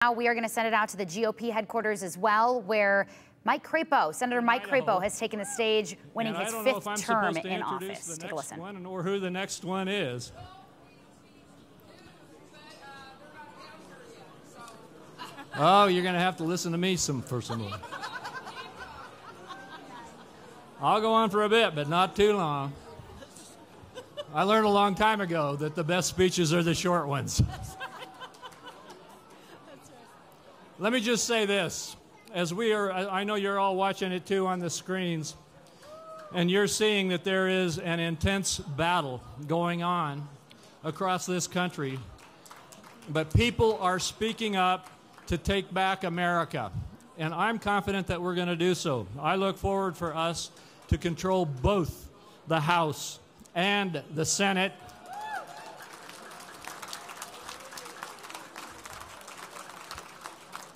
Now we are going to send it out to the GOP headquarters as well, where Mike Crapo, Senator Mike Crapo, has taken the stage, winning his fifth term in office. Take a listen. Or who the next one is. Oh, you're going to have to listen to me for some more. I'll go on for a bit, but not too long. I learned a long time ago that the best speeches are the short ones. Let me just say this. As we are, I know you're all watching it too on the screens, and you're seeing that there is an intense battle going on across this country. But people are speaking up to take back America, and I'm confident that we're going to do so. I look forward for us to control both the House and the Senate.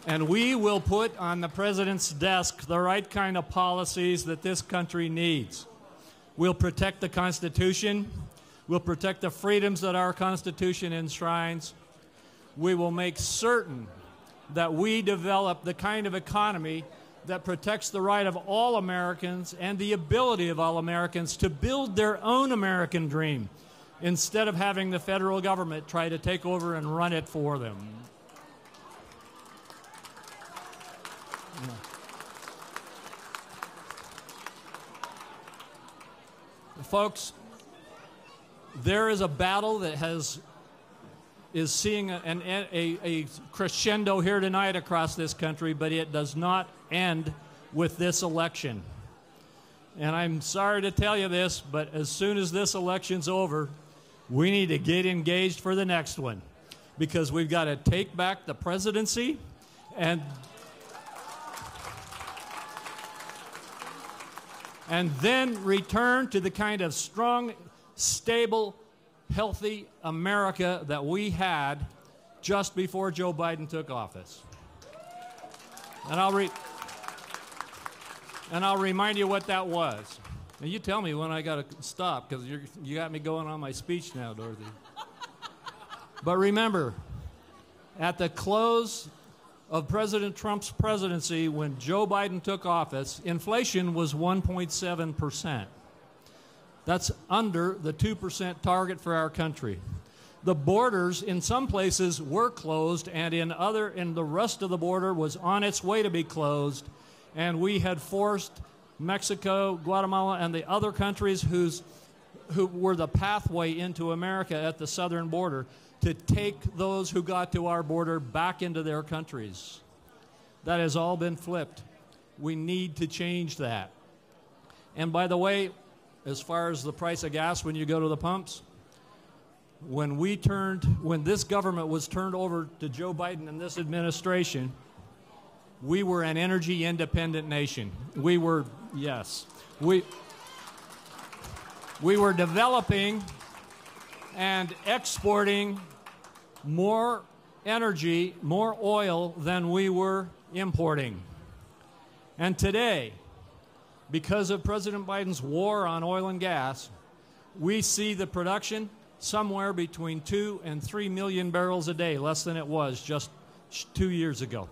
And we will put on the president's desk the right kind of policies that this country needs. We'll protect the Constitution. We'll protect the freedoms that our Constitution enshrines. We will make certain that we develop the kind of economy that protects the right of all Americans and the ability of all Americans to build their own American dream instead of having the federal government try to take over and run it for them. Folks, there is a battle that is seeing a crescendo here tonight across this country, but it does not end with this election. And I'm sorry to tell you this, but as soon as this election's over, we need to get engaged for the next one, because we've got to take back the presidency and then return to the kind of strong, stable, healthy America that we had just before Joe Biden took office. And I'll remind you what that was. And you tell me when I got to stop, because you got me going on my speech now, Dorothy. But remember, at the close of President Trump's presidency, when Joe Biden took office, inflation was 1.7%. That's under the 2% target for our country. The borders in some places were closed, and in the rest of the border was on its way to be closed, and we had forced Mexico, Guatemala, and the other countries who were the pathway into America at the southern border to take those who got to our border back into their countries. That has all been flipped. We need to change that. And by the way, as far as the price of gas when you go to the pumps, when this government was turned over to Joe Biden and this administration, we were an energy independent nation. We were developing and exporting more energy, more oil than we were importing. And today, because of President Biden's war on oil and gas, we see the production somewhere between 2 and 3 million barrels a day, less than it was just 2 years ago.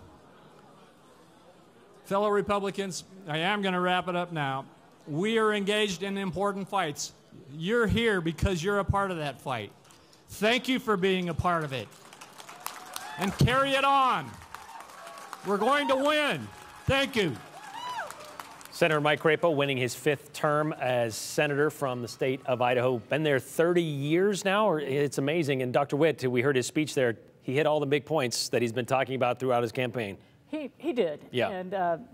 Fellow Republicans, I am going to wrap it up now. We are engaged in important fights. You're here because you're a part of that fight. Thank you for being a part of it. And carry it on. We're going to win. Thank you. Senator Mike Crapo winning his 5th term as senator from the state of Idaho. Been there 30 years now. It's amazing. And Dr. Witt, we heard his speech there. He hit all the big points that he's been talking about throughout his campaign. He did. Yeah. And, you know.